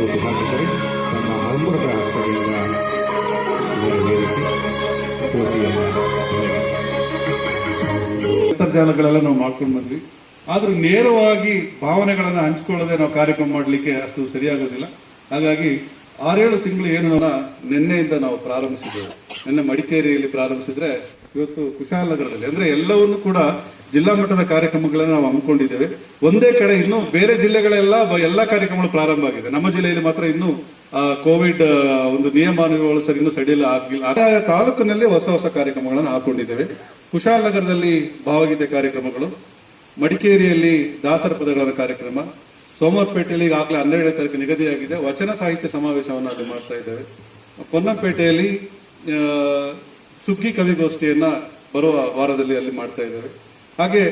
ಉದ್ಘಾಟಕರು ತಮ್ಮ ಅಮೃತ ಹಸ್ತಗಳಿಂದ ನೆರವೇರಿಸಿ ಜ್ಯೋತಿಯನ್ನು ಅಂತರ್ಜಾಲಗಳೆಲ್ಲ ನಾವು ಮಾಡ್ಕೊಂಡು ಬಂದ್ವಿ. ಆದ್ರೂ ನೇರವಾಗಿ ಭಾವನೆಗಳನ್ನ ಹಂಚ್ಕೊಳ್ಳದೆ ನಾವು ಕಾರ್ಯಕ್ರಮ ಮಾಡಲಿಕ್ಕೆ ಅಷ್ಟು ಸರಿಯಾಗೋದಿಲ್ಲ. ಹಾಗಾಗಿ 6-7 ತಿಂಗಳು ಏನು ನಿನ್ನೆಯಿಂದ ನಾವು ಪ್ರಾರಂಭಿಸಿದ್ದೇವೆ. ನಿನ್ನೆ ಮಡಿಕೇರಿಯಲ್ಲಿ ಪ್ರಾರಂಭಿಸಿದ್ರೆ ಇವತ್ತು ಕುಶಾಲನಗರದಲ್ಲಿ, ಅಂದ್ರೆ ಎಲ್ಲವನ್ನು ಕೂಡ ಜಿಲ್ಲಾ ಮಟ್ಟದ ಕಾರ್ಯಕ್ರಮಗಳನ್ನು ನಾವು ಹಮ್ಮಿಕೊಂಡಿದ್ದೇವೆ. ಒಂದೇ ಕಡೆ ಇನ್ನು ಬೇರೆ ಜಿಲ್ಲೆಗಳೆಲ್ಲ ಎಲ್ಲಾ ಕಾರ್ಯಕ್ರಮಗಳು ಪ್ರಾರಂಭ ಆಗಿದೆ. ನಮ್ಮ ಜಿಲ್ಲೆಯಲ್ಲಿ ಮಾತ್ರ ಇನ್ನು ಕೋವಿಡ್ ಒಂದು ನಿಯಮಾನುಗಳು ಸರಿ ಇನ್ನೂ ಸಡಿಲ ಆಗಿಲ್ಲ. ತಾಲೂಕಿನಲ್ಲಿ ಹೊಸ ಹೊಸ ಕಾರ್ಯಕ್ರಮಗಳನ್ನು ಹಾಕೊಂಡಿದ್ದೇವೆ. ಕುಶಾಲನಗರದಲ್ಲಿ ಭಾವಗೀತೆ ಕಾರ್ಯಕ್ರಮಗಳು, ಮಡಿಕೇರಿಯಲ್ಲಿ ದಾಸರ ಪದಗಳ ಕಾರ್ಯಕ್ರಮ, ಸೋಮವಾರಪೇಟೆಯಲ್ಲಿ ಈಗಾಗಲೇ 12ನೇ ತಾರೀಕು ನಿಗದಿಯಾಗಿದೆ ವಚನ ಸಾಹಿತ್ಯ ಸಮಾವೇಶವನ್ನು ಅಲ್ಲಿ ಮಾಡ್ತಾ ಇದ್ದೇವೆ. ಪೊನ್ನಂಪೇಟೆಯಲ್ಲಿ ಸುಗ್ಗಿ ಕವಿಗೋಷ್ಠಿಯನ್ನ ಬರುವ ವಾರದಲ್ಲಿ ಅಲ್ಲಿ ಮಾಡ್ತಾ ಇದ್ದೇವೆ. ಹಾಗೆ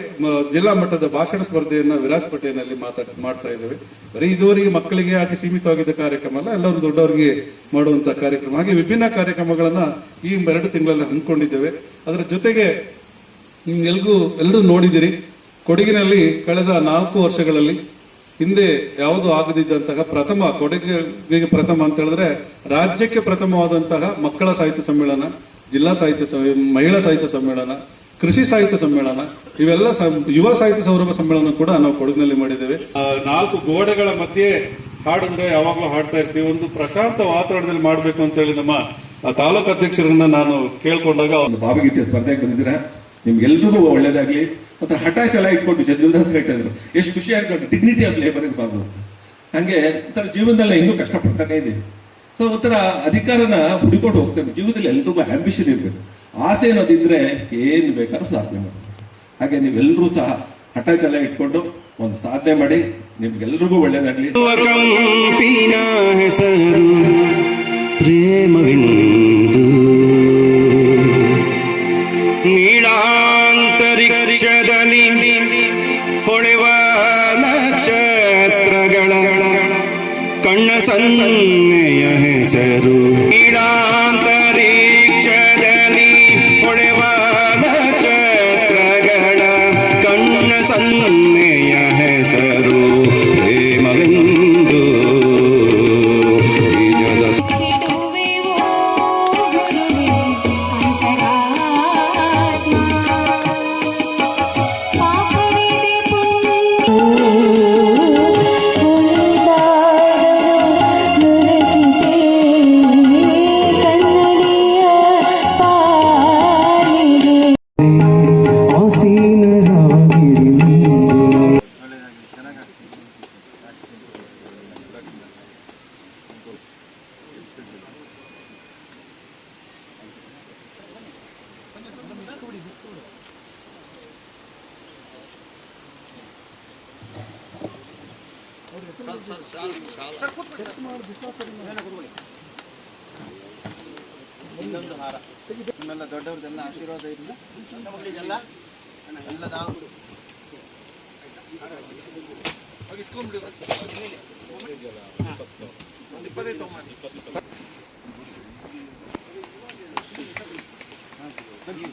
ಜಿಲ್ಲಾ ಮಟ್ಟದ ಭಾಷಣ ಸ್ಪರ್ಧೆಯನ್ನ ವಿರಾಜಪೇಟೆಯಲ್ಲಿ ಮಾಡ್ತಾ ಇದ್ದೇವೆ. ಬರೀ ಇದುವರೆಗೆ ಮಕ್ಕಳಿಗೆ ಹಾಕಿ ಸೀಮಿತವಾಗಿದ್ದ ಕಾರ್ಯಕ್ರಮ ಅಲ್ಲ, ಎಲ್ಲರೂ ದೊಡ್ಡವರಿಗೆ ಮಾಡುವಂತಹ ಕಾರ್ಯಕ್ರಮ. ಹಾಗೆ ವಿಭಿನ್ನ ಕಾರ್ಯಕ್ರಮಗಳನ್ನ ಈ 2 ತಿಂಗಳಲ್ಲಿ ಹಮ್ಮಿಕೊಂಡಿದ್ದೇವೆ. ಅದರ ಜೊತೆಗೆ ಎಲ್ಲರೂ ನೋಡಿದಿರಿ, ಕೊಡಗಿನಲ್ಲಿ ಕಳೆದ 4 ವರ್ಷಗಳಲ್ಲಿ ಹಿಂದೆ ಯಾವುದೂ ಆಗದಿದ್ದಂತಹ ಕೊಡಗಿಗೆ ಪ್ರಥಮ ಅಂತ ಹೇಳಿದ್ರೆ ರಾಜ್ಯಕ್ಕೆ ಪ್ರಥಮವಾದಂತಹ ಮಕ್ಕಳ ಸಾಹಿತ್ಯ ಸಮ್ಮೇಳನ, ಜಿಲ್ಲಾ ಮಹಿಳಾ ಸಾಹಿತ್ಯ ಸಮ್ಮೇಳನ, ಕೃಷಿ ಸಾಹಿತ್ಯ ಸಮ್ಮೇಳನ, ಇವೆಲ್ಲ ಯುವ ಸಾಹಿತ್ಯ ಸೌರಭ ಸಮ್ಮೇಳನ ಕೂಡ ನಾವು ಕೊಡಗಿನಲ್ಲಿ ಮಾಡಿದ್ದೇವೆ. 4 ಗೋಡೆಗಳ ಮಧ್ಯೆ ಹಾಡಿದ್ರೆ ಯಾವಾಗ್ಲೂ ಹಾಡ್ತಾ ಇರ್ತೀವಿ. ಒಂದು ಪ್ರಶಾಂತ ವಾತಾವರಣದಲ್ಲಿ ಮಾಡಬೇಕು ಅಂತ ಹೇಳಿ ನಮ್ಮ ತಾಲೂಕು ಅಧ್ಯಕ್ಷರನ್ನ ನಾನು ಕೇಳ್ಕೊಂಡಾಗ ಒಂದು ಭಾವಗೀತೆ ಸ್ಪರ್ಧೆಗೆ ಬಂದಿದ್ರೆ ನಿಮ್ಗೆಲ್ರಿಗೂ ಒಳ್ಳೇದಾಗ್ಲಿ. ಮತ್ತೆ ಹಠ ಛಲ ಇಟ್ಕೊಂಡು ಚಂದ್ರದಾಸ್ ಹೇಳ್ತಿದ್ರು, ಎಷ್ಟು ಖುಷಿ ಆಗ್ಕೊಂಡು ಡಿಗ್ನಿಟಿ ಆಫ್ ಲೇಬರ್ ಇರಬಾರ್ದು. ಹಂಗೆ ಒಂಥರ ಜೀವನದಲ್ಲಿ ಇನ್ನೂ ಕಷ್ಟಪಡ್ತಾನೆ ಇದೀವಿ. ಸೊ ಒಂಥರ ಅಧಿಕಾರನ ಹುಡುಕೊಂಡು ಹೋಗ್ತೇವೆ. ಜೀವನದಲ್ಲಿ ಎಲ್ರಿಗೂ ಆಂಬಿಷನ್ ಇರ್ಬೇಕು, ಆಸೆ ಅನ್ನೋದಿದ್ರೆ ಏನ್ ಬೇಕಾದ್ರೂ ಸಾಧನೆ ಮಾಡಿ. ಹಾಗೆ ನೀವೆಲ್ಲರೂ ಸಹ ಹಠ ಛಲ ಇಟ್ಕೊಂಡು ಒಂದು ಸಾಧನೆ ಮಾಡಿ. ನಿಮ್ಗೆಲ್ರಿಗೂ ಒಳ್ಳೇದಾಗ್ಲಿ. ಪ್ರೇಮವಿಂದು ನೀಳಾಂತರಿಕ್ಷದಲ್ಲಿ ಹೊಳೆವ ನಕ್ಷತ್ರಗಳ ಕಣ್ಣ ಸನ್ನೆಯ ಹೆಸರು. ನೀಳಾಂತರಿಕ್ಷದಲ್ಲಿ ಹೊಳೆವ ನಕ್ಷತ್ರಗಳ ಕಣ್ಣ ಸನ್ನೆಯ ಹೆಸರು ಪ್ರೇಮವೆಂದು. ಇನ್ನೊಂದು ಹಾರ ನಿಮ್ಮೆಲ್ಲ ದೊಡ್ಡವ್ರದೆಲ್ಲ ಆಶೀರ್ವಾದ ಇರಲಿ. ಮಕ್ಕಳಿಗೆಲ್ಲ ಎಲ್ಲ ನಾವು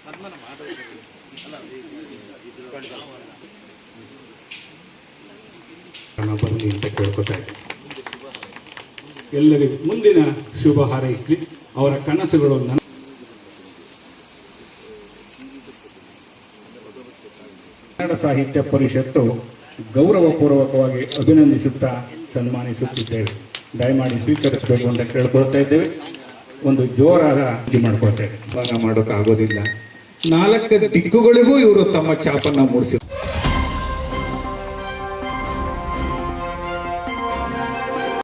ಸನ್ಮಾನ ಮಾಡೋದು ಬರಲಿ ಅಂತ ಕೇಳ್ಕೊತಾ ಇದ್ದೆ. ಎಲ್ಲರಿಗೂ ಮುಂದಿನ ಶುಭ ಹಾರೈಸಲಿ. ಅವರ ಕನಸುಗಳು ಕನ್ನಡ ಸಾಹಿತ್ಯ ಪರಿಷತ್ತು ಗೌರವಪೂರ್ವಕವಾಗಿ ಅಭಿನಂದಿಸುತ್ತಾ ಸನ್ಮಾನಿಸುತ್ತಿದ್ದೇವೆ. ದಯಮಾಡಿ ಸ್ವೀಕರಿಸಬೇಕು ಅಂತ ಕೇಳ್ಕೊಳ್ತಾ ಇದ್ದೇವೆ. ಒಂದು ಜೋರಾದ ಮಾಡ್ಕೊಳ್ತೇವೆ. ಮಾಡೋಕ್ಕಾಗೋದಿಲ್ಲ. 4 ದಿಕ್ಕುಗಳಿಗೂ ಇವರು ತಮ್ಮ ಛಾಪನ್ನ ಮೂಡಿಸಿ